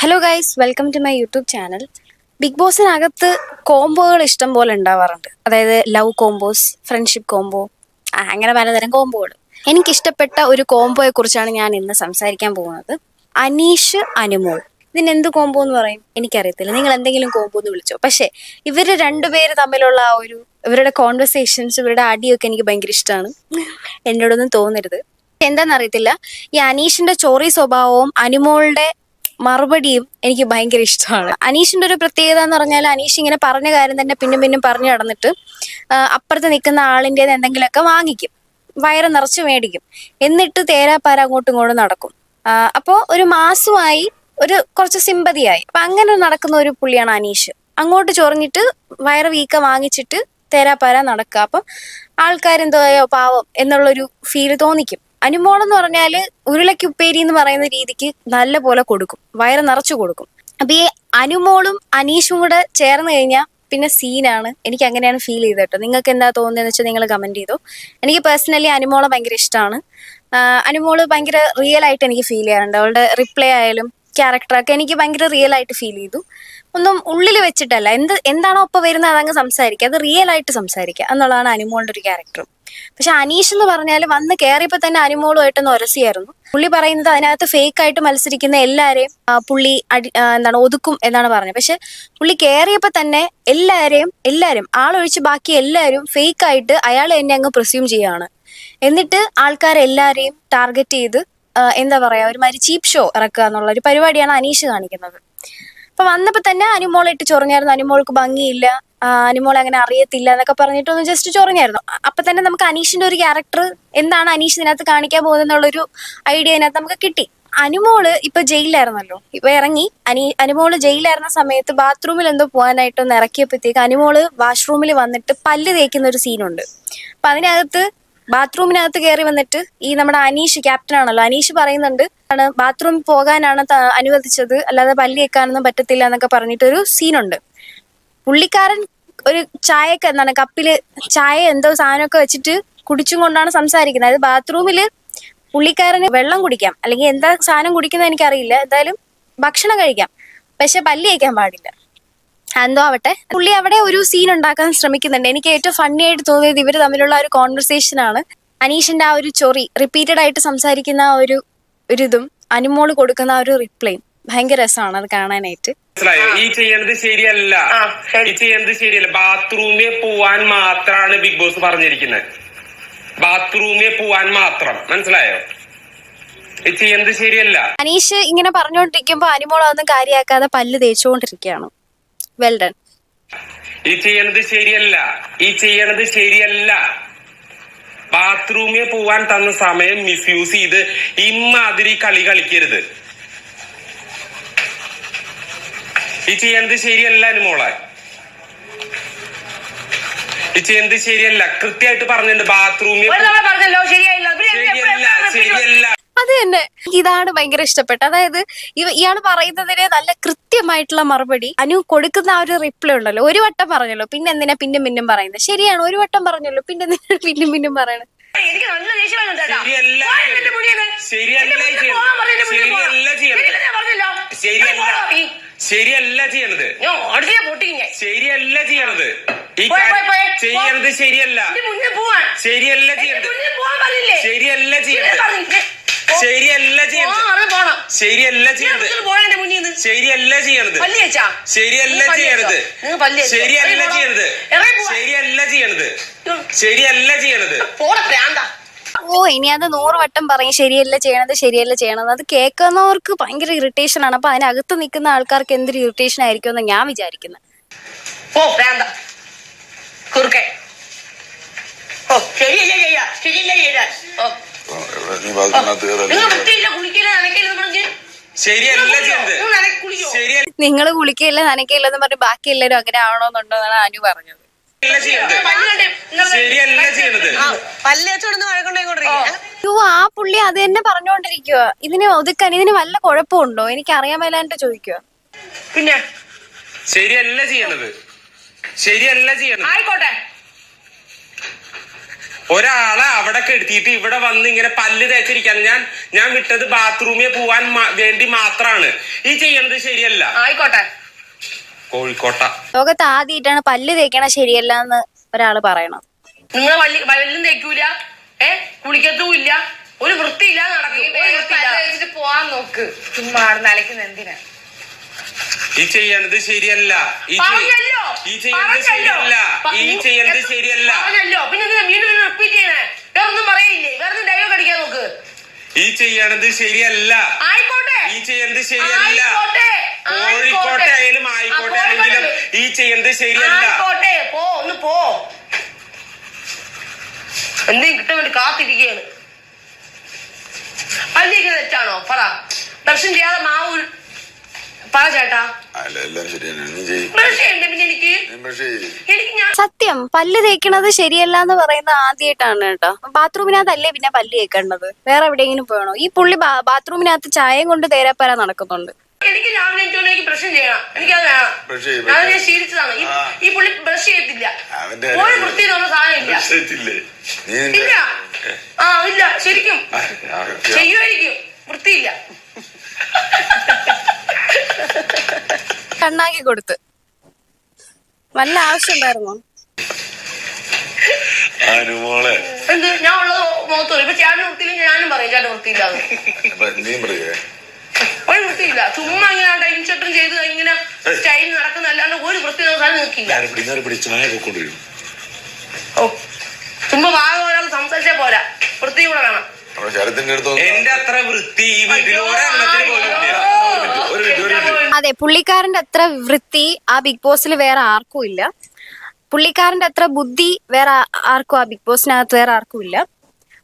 Hello guys, welcome to my YouTube channel. Big ബോസിനകത്ത് കോംബോകൾ ഇഷ്ടം പോലെ ഉണ്ടാവാറുണ്ട്. അതായത് ലവ് കോംബോസ്, ഫ്രണ്ട്ഷിപ്പ് കോംബോ, അങ്ങനെ പലതരം കോംബോകൾ. എനിക്കിഷ്ടപ്പെട്ട ഒരു കോംബോയെ കുറിച്ചാണ് ഞാൻ ഇന്ന് സംസാരിക്കാൻ പോകുന്നത്. അനീഷ് അനുമോൾ. ഇതിനെന്ത് കോംബോ എന്ന് പറയും എനിക്കറിയത്തില്ല. നിങ്ങൾ എന്തെങ്കിലും കോംബോ എന്ന് വിളിച്ചോ. പക്ഷേ ഇവര് രണ്ടുപേര് തമ്മിലുള്ള ആ ഒരു ഇവരുടെ കോൺവെർസേഷൻസ്, ഇവരുടെ അടിയൊക്കെ എനിക്ക് ഭയങ്കര ഇഷ്ടമാണ്. എന്നോടൊന്നും തോന്നരുത്. എന്താണെന്നറിയത്തില്ല, ഈ അനീഷിന്റെ ചോറി സ്വഭാവവും അനുമോളുടെ മറുപടിയും എനിക്ക് ഭയങ്കര ഇഷ്ടമാണ്. അനീഷിന്റെ ഒരു പ്രത്യേകത എന്ന് പറഞ്ഞാൽ, അനീഷ് ഇങ്ങനെ പറഞ്ഞ കാര്യം തന്നെ പിന്നും പിന്നും പറഞ്ഞു നടന്നിട്ട് അപ്പുറത്ത് നിൽക്കുന്ന ആളിൻ്റെ എന്തെങ്കിലുമൊക്കെ വാങ്ങിക്കും, വയറ് നിറച്ച് മേടിക്കും, എന്നിട്ട് തേരാപ്പാര അങ്ങോട്ടും ഇങ്ങോട്ടും നടക്കും. അപ്പോൾ ഒരു മാസമായി, ഒരു കുറച്ച് സിമ്പതിയായി. അപ്പൊ അങ്ങനെ നടക്കുന്ന ഒരു പുള്ളിയാണ് അനീഷ്. അങ്ങോട്ട് ചൊറിഞ്ഞിട്ട് വയറ് വീക്ക വാങ്ങിച്ചിട്ട് തേരാപ്പാര നടക്കുക. അപ്പം ആൾക്കാരെന്തോയോ പാവം എന്നുള്ളൊരു ഫീല് തോന്നിക്കും. അനുമോളെന്ന് പറഞ്ഞാല് ഉരുളയ്ക്ക് ഉപ്പേരി എന്ന് പറയുന്ന രീതിക്ക് നല്ല പോലെ കൊടുക്കും, വയറ് നിറച്ചു കൊടുക്കും. അപ്പൊ ഈ അനുമോളും അനീഷും കൂടെ ചേർന്ന് കഴിഞ്ഞാൽ പിന്നെ സീനാണ്. എനിക്ക് അങ്ങനെയാണ് ഫീൽ ചെയ്തത് കേട്ടോ. നിങ്ങൾക്ക് എന്താ തോന്നുന്നതെന്ന് വെച്ചാൽ നിങ്ങൾ കമന്റ് ചെയ്തു. എനിക്ക് പേഴ്സണലി അനുമോളെ ഭയങ്കര ഇഷ്ടമാണ്. അനുമോള് ഭയങ്കര റിയൽ ആയിട്ട് എനിക്ക് ഫീൽ ചെയ്യാറുണ്ട്. അവളുടെ റിപ്ലൈ ആയാലും ക്യാരക്ടറൊക്കെ എനിക്ക് ഭയങ്കര റിയൽ ആയിട്ട് ഫീൽ ചെയ്തു. ഒന്നും ഉള്ളിൽ വെച്ചിട്ടല്ല, എന്താണോ ഒപ്പം വരുന്നത് അതങ്ങ് സംസാരിക്കുക, അത് റിയൽ ആയിട്ട് സംസാരിക്കുക എന്നുള്ളതാണ് അനുമോളുടെ ഒരു ക്യാരക്ടർ. പക്ഷെ അനീഷ് എന്ന് പറഞ്ഞാൽ വന്ന് കയറിയപ്പോൾ തന്നെ അനുമോളുമായിട്ടൊന്ന് ഉരസിയായിരുന്നു. പുള്ളി പറയുന്നത് അതിനകത്ത് ഫേക്ക് ആയിട്ട് മത്സരിക്കുന്ന എല്ലാവരെയും പുള്ളി ഒതുക്കും എന്നാണ് പറഞ്ഞത്. പക്ഷെ പുള്ളി കയറിയപ്പോൾ തന്നെ എല്ലാവരും ആളൊഴിച്ച് ബാക്കി എല്ലാവരും ഫേക്ക് ആയിട്ട് അയാൾ എന്നെ അങ്ങ് പ്രിസ്യൂം ചെയ്യാണ്. എന്നിട്ട് ആൾക്കാരെല്ലാവരെയും ടാർഗറ്റ് ചെയ്ത് എന്താ പറയാ, ഒരുമാതിരി ചീപ്പ് ഷോ ഇറക്കുക എന്നുള്ള ഒരു പരിപാടിയാണ് അനീഷ് കാണിക്കുന്നത്. അപ്പൊ വന്നപ്പോ തന്നെ അനുമോളെ ഇട്ട് ചൊറിഞ്ഞായിരുന്നു. അനുമോൾക്ക് ഭംഗിയില്ല, അനുമോളെ അങ്ങനെ അറിയത്തില്ല എന്നൊക്കെ പറഞ്ഞിട്ടൊന്ന് ജസ്റ്റ് ചൊറിഞ്ഞായിരുന്നു. അപ്പൊ തന്നെ നമുക്ക് അനീഷിന്റെ ഒരു ക്യാരക്ടർ എന്താണ് അനീഷ് ഇതിനകത്ത് കാണിക്കാൻ പോകുന്നുള്ളൊരു ഐഡിയ ഇതിനകത്ത് നമുക്ക് കിട്ടി. അനുമോള് ഇപ്പൊ ജയിലിലായിരുന്നല്ലോ, ഇപ്പൊ ഇറങ്ങി. അനുമോള് ജയിലിലായിരുന്ന സമയത്ത് ബാത്റൂമിൽ എന്തോ പോകാനായിട്ടൊന്ന് ഇറക്കിയപ്പോഴത്തേക്ക് അനുമോള് വാഷ്റൂമിൽ വന്നിട്ട് പല്ല് തേക്കുന്ന ഒരു സീനുണ്ട്. അപ്പൊ അതിനകത്ത് ബാത്റൂമിനകത്ത് കയറി വന്നിട്ട് ഈ നമ്മുടെ അനീഷ്, ക്യാപ്റ്റൻ ആണല്ലോ, അനീഷ് പറയുന്നുണ്ട് ബാത്റൂമിൽ പോകാനാണ് അനുവദിച്ചത്, അല്ലാതെ പല്ല് കേൾക്കാനൊന്നും പറ്റത്തില്ല എന്നൊക്കെ പറഞ്ഞിട്ടൊരു സീനുണ്ട്. പുള്ളിക്കാരൻ ഒരു ചായക്ക് കപ്പില് ചായ എന്തോ സാധനമൊക്കെ വെച്ചിട്ട് കുടിച്ചും കൊണ്ടാണ് സംസാരിക്കുന്നത്. അതായത് ബാത്റൂമില് പുള്ളിക്കാരന് വെള്ളം കുടിക്കാം, അല്ലെങ്കിൽ എന്താ സാധനം കുടിക്കുന്നത് എനിക്കറിയില്ല, എന്തായാലും ഭക്ഷണം കഴിക്കാം, പക്ഷെ പല്ല് കേൾക്കാൻ പാടില്ല. എന്തോ ആവട്ടെ, പുള്ളി അവിടെ ഒരു സീൻ ഉണ്ടാക്കാൻ ശ്രമിക്കുന്നുണ്ട്. എനിക്ക് ഏറ്റവും ഫണ്ണി ആയിട്ട് തോന്നിയത് ഇവർ തമ്മിലുള്ള ഒരു കോൺവെർസേഷൻ ആണ്. അനീഷിന്റെ ആ ഒരു ചൊറി, റിപ്പീറ്റഡ് ആയിട്ട് സംസാരിക്കുന്ന ആ ഒരിതും അനുമോള് കൊടുക്കുന്ന ആ ഒരു റിപ്ലൈയും ഭയങ്കര രസമാണ് അത് കാണാനായിട്ട്. ഈ ചെയ്യണത് ശരിയല്ല, ഈ ചെയ്യണത് ശരിയല്ല. ബാത്റൂമിൽ പോവാൻ മാത്രമാണ് ബിഗ് ബോസ് പറഞ്ഞിരിക്കുന്നത്. ബാത്റൂമിൽ പോവാൻ മാത്രം, മനസ്സിലായോ? ഈ ചെയ്യണത് ശരിയല്ല. അനീഷ് ഇങ്ങനെ പറഞ്ഞുകൊണ്ടിരിക്കുമ്പോ അനുമോൾ അതൊന്നും കാര്യമാക്കാതെ പല്ല് തേച്ചുകൊണ്ടിരിക്കുകയാണ്. Well done. ഈ ചെയ്യണത് ശരിയല്ല, ഈ ചെയ്യണത് ശരിയല്ല. ബാത്റൂമിൽ പോവാൻ തന്ന സമയം മിസ്യൂസ് ചെയ്ത് ഇമ്മാതിരി കളി കളിക്കരുത്. ഈ ചെയ്യണത് ശരിയല്ല അനുമോളെ, ഈ ചെയ്യണത് ശരിയല്ല. കൃത്യമായിട്ട് പറഞ്ഞിട്ടുണ്ട് ബാത്റൂമിൽ ശരിയല്ല. അത് തന്നെ, ഇതാണ് ഭയങ്കര ഇഷ്ടപ്പെട്ടത്. അതായത് ഇയാൾ പറയുന്നതിന് നല്ല കൃത്യമായിട്ടുള്ള മറുപടി അനു കൊടുക്കുന്ന ആ ഒരു റിപ്ലൈ ഉണ്ടല്ലോ. ഒരു വട്ടം പറഞ്ഞല്ലോ, പിന്നെ എന്തിനാ പിന്നും പിന്നും പറയുന്നത്? ശരിയാണ്, ഒരു വട്ടം പറഞ്ഞല്ലോ, പിന്നെ എന്തിനാ പിന്നും പിന്നും പറയണത്? എനിക്ക് നല്ല ശരിയല്ല ചെയ്യണത്, ശരിയല്ല ചെയ്യണത്. ഈ ചെയ്യണത് ശരിയല്ല, ശരിയല്ല ചെയ്യണത്, ശരിയല്ല ചെയ്യണത്, ശരിയല്ല ചെയ്യണത്, ശരിയല്ല ചെയ്യണത്, ശരിയല്ല ചെയ്യണത്, ശരിയല്ല ചെയ്യണത്, ശരിയല്ല ചെയ്യണത്, ശരിയല്ല ചെയ്യണത്, ശരിയല്ല ചെയ്യണത്. ഓ, ഇനി അത് 100 വട്ടം പറയും ശരിയല്ല ചെയ്യണത്, ശരിയല്ല ചെയ്യണത്. അത് കേൾക്കുന്നവർക്ക് ഭയങ്കര ഇറിറ്റേഷൻ ആണ്. അപ്പൊ അതിനകത്ത് നിൽക്കുന്ന ആൾക്കാർക്ക് എന്തൊരു ഇറിറ്റേഷൻ ആയിരിക്കും എന്ന് ഞാൻ വിചാരിക്കുന്നത്. നിങ്ങൾ കുളിക്കയില്ല നനയ്ക്കയില്ല എന്ന് പറഞ്ഞ് ബാക്കി എല്ലാവരും അങ്ങനെ ആവണോന്നുണ്ടോ എന്നാണ് അനു പറഞ്ഞത്. ആ പുള്ളി അത് തന്നെ പറഞ്ഞുകൊണ്ടിരിക്കുക. ഇതിനെ ഒതുക്കാൻ ഇതിന് വല്ല കുഴപ്പമുണ്ടോ? എനിക്ക് അറിയാൻ മേലാണ്ട് ചോദിക്കുക. പിന്നെ ശരിയല്ല ചെയ്യണത്, ശരിയല്ല ചെയ്യണത്. ആയിക്കോട്ടെ, ഒരാളെ അവിടെ കെടുത്തിയിട്ട് ഇവിടെ വന്ന് ഇങ്ങനെ പല്ല് തേച്ചിരിക്കാൻ ഞാൻ വിട്ടത് ബാത്റൂമിൽ പോവാൻ വേണ്ടി മാത്രാണ്. ഈ ചെയ്യണത് ശരിയല്ല. ആയിക്കോട്ടെ. കോഴിക്കോട്ട ലോകത്ത് ആദ്യമായിട്ടാണ് പല്ല് തേക്കണ ശരിയല്ല എന്ന് ഒരാള് പറയണം. നിങ്ങൾ വല്ലും തേക്കൂല, കുളിക്കത്തുമില്ല, ഒരു വൃത്തിയില്ല, നടക്കും. പോവാൻ നോക്ക്. ചുമ്മാ അലക്കുന്ന എന്തിനാ? ഈ ചെയ്യണത് ശരിയല്ല. ഈ ചെയ്യണത് ശരിയല്ല. ഈ ചെയ്യണത് ശരിയല്ല. പിന്നെ വീണ്ടും റിപ്പീറ്റ് ചെയ്യണേ? വേറൊന്നും പറയില്ലേ? വേറെ ഡയലോഗ് അടിക്കാൻ നോക്ക്. ഈ ചെയ്യണത് ശരിയല്ല. ആയിക്കോട്ടെ. ഈ ചെയ്യണത് ശരിയല്ല. കോഴിക്കോട്ടെ ആയാലും ആയിക്കോട്ടെ ആണെങ്കിലും ഈ ചെയ്യണത് ശരിയല്ല. പോ, ഒന്ന് പോ. എന്തെങ്കിലും കിട്ടാൻ വേണ്ടി കാത്തിരിക്കുകയാണ്. പള്ളിയൊക്കെ തെറ്റാണോ? പറ. ദർശനം ചെയ്യാതെ മാവൂൽ പറ ചേട്ടാ. സത്യം, പല്ല് തേക്കണത് ശരിയല്ല എന്ന് പറയുന്നത് ആദ്യമായിട്ടാണ് കേട്ടോ. ബാത്റൂമിനകത്തല്ലേ പിന്നെ പല്ല് തേക്കേണ്ടത്? വേറെ എവിടെയെങ്കിലും പോകണോ? ഈ പുള്ളി ബാത്റൂമിനകത്ത് ചായയും കൊണ്ട് തേരാപ്പര നടക്കുന്നുണ്ട്. എനിക്ക് രാവിലെ 8 മണിക്ക് ബ്രഷ് ചെയ്യണം. എനിക്കത് വേണം. അത് ഞാൻ ശീലിച്ചതാണ്. ഈ പുള്ളി ബ്രഷ് ചെയ്യത്തില്ല. ഒരു വൃത്തി എന്നുള്ള സാധനം ഇല്ല. ഇല്ല, ശരിക്കും ചെയ്യുമായിരിക്കും. വൃത്തിയില്ല. കണ്ണാക്കി കൊടുത്ത് വല്ല ആവശ്യം ഉണ്ടായിരുന്നോ? എന്ത് ഞാൻ ഉള്ളത് മുഖത്ത് ഇപ്പൊ ചേട്ടൻ വൃത്തിയില്ല, ഞാനും പറയും ചേട്ടൻ വൃത്തിയില്ലാന്ന്. ഒരു വൃത്തിയില്ല. ചുമ്മാ ഇങ്ങനെ ടൈൻഷട്ടും ചെയ്ത് ഇങ്ങനെ സ്റ്റൈൽ നടക്കുന്നല്ലാണ്ട് ഒരു വൃത്തി നോക്കിയില്ല. ഓ, ചുമ്മാ ഭാഗം ഒരാൾ സംസാരിച്ചാ പോരാ, വൃത്തിയും കൂടെ വേണം. എന്റെ അത്ര വൃത്തി ഈ വീട്ടിൽ അതെ, പുള്ളിക്കാരന്റെ അത്ര വൃത്തി ആ ബിഗ് ബോസിൽ വേറെ ആർക്കും ഇല്ല. പുള്ളിക്കാരന്റെ അത്ര ബുദ്ധി വേറെ ആർക്കും ആ ബിഗ് ബോസിനകത്ത് വേറെ ആർക്കും ഇല്ല.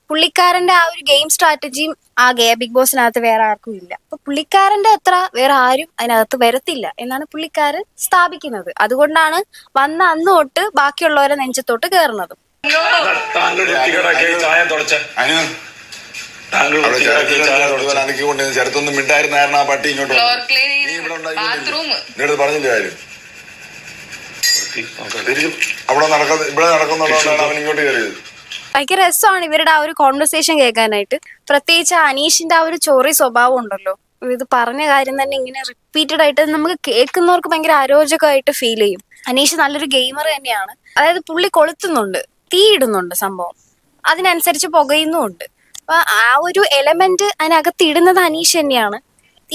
പുള്ളിക്കാരന്റെ ആ ഒരു ഗെയിം സ്ട്രാറ്റജിയും ആ ബിഗ് ബോസിനകത്ത് വേറെ ആർക്കും ഇല്ല. അപ്പൊ പുള്ളിക്കാരന്റെ അത്ര വേറെ ആരും അതിനകത്ത് വരത്തില്ല എന്നാണ് പുള്ളിക്കാരൻ സ്ഥാപിക്കുന്നത്. അതുകൊണ്ടാണ് വന്ന അന്ന് തൊട്ട് ബാക്കിയുള്ളവരെ നെഞ്ചത്തോട്ട് കയറുന്നതും. ചരത്തൊന്നും മിണ്ടായിരുന്നായിരുന്നു ആ പട്ടി ഇങ്ങോട്ട് പറഞ്ഞില്ല കാര്യം. തിരിച്ചും അവിടെ ഇവിടെ നടക്കുന്നുണ്ടോ അവൻ ഇങ്ങോട്ട് കയറിയത്. ഭയങ്കര രസമാണ് ഇവരുടെ ആ ഒരു കോൺവെർസേഷൻ കേൾക്കാനായിട്ട്. പ്രത്യേകിച്ച് അനീഷിന്റെ ആ ഒരു ചോറി സ്വഭാവം ഉണ്ടല്ലോ. ഇത് പറഞ്ഞ കാര്യം തന്നെ ഇങ്ങനെ റിപ്പീറ്റഡ് ആയിട്ട് നമുക്ക് കേൾക്കുന്നവർക്ക് ഭയങ്കര അരോചകമായിട്ട് ഫീൽ ചെയ്യും. അനീഷ് നല്ലൊരു ഗെയിമർ തന്നെയാണ്. അതായത് പുള്ളി കൊളുത്തുന്നുണ്ട്, തീ ഇടുന്നുണ്ട് സംഭവം, അതിനനുസരിച്ച് പുകയുന്നുമുണ്ട്. അപ്പൊ ആ ഒരു എലമെന്റ് അതിനകത്ത് ഇടുന്നത് അനീഷ് തന്നെയാണ്.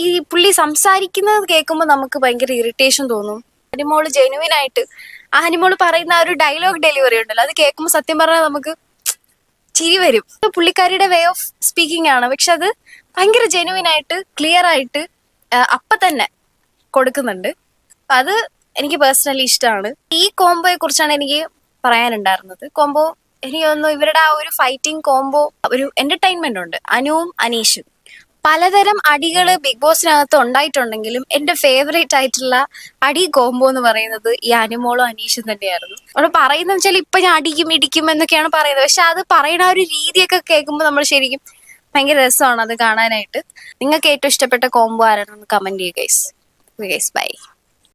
ഈ പുള്ളി സംസാരിക്കുന്നത് കേൾക്കുമ്പോൾ നമുക്ക് ഭയങ്കര ഇറിറ്റേഷൻ തോന്നും. ഹനിമോള് ജെനുവിൻ ആയിട്ട് ആ ഹനിമോള് പറയുന്ന ആ ഒരു ഡയലോഗ് ഡെലിവറി ഉണ്ടല്ലോ, അത് കേൾക്കുമ്പോൾ സത്യം പറഞ്ഞാൽ നമുക്ക് ചിരി വരും. പുള്ളിക്കാരിയുടെ വേ ഓഫ് സ്പീക്കിംഗ് ആണ്, പക്ഷെ അത് ഭയങ്കര ജെനുവിൻ ആയിട്ട് ക്ലിയർ ആയിട്ട് അപ്പൊ തന്നെ കൊടുക്കുന്നുണ്ട്. അത് എനിക്ക് പേഴ്സണലി ഇഷ്ടമാണ്. ഈ കോംബോയെ കുറിച്ചാണ് എനിക്ക് പറയാനുണ്ടായിരുന്നത്. കോംബോ എനിക്ക് തോന്നുന്നു ഇവരുടെ ആ ഒരു ഫൈറ്റിംഗ് കോംബോ ഒരു എന്റർടൈൻമെന്റ് ഉണ്ട്. അനുവും അനീഷും പലതരം അടികള് ബിഗ് ബോസിനകത്ത് ഉണ്ടായിട്ടുണ്ടെങ്കിലും എന്റെ ഫേവറേറ്റ് ആയിട്ടുള്ള അടി കോംബോ എന്ന് പറയുന്നത് ഈ അനുമോളും അനീഷും തന്നെയായിരുന്നു. അവിടെ പറയുന്നത് വെച്ചാൽ ഇപ്പൊ ഞാൻ അടിക്കും ഇടിക്കും എന്നൊക്കെയാണ് പറയുന്നത്, പക്ഷെ അത് പറയുന്ന ഒരു രീതിയൊക്കെ കേൾക്കുമ്പോൾ നമ്മൾ ശരിക്കും ഭയങ്കര രസമാണ് അത് കാണാനായിട്ട്. നിങ്ങൾക്ക് ഏറ്റവും ഇഷ്ടപ്പെട്ട കോംബോ ആരാണെന്ന് കമന്റ് ചെയ്യുക ഗൈസ്. ബൈ.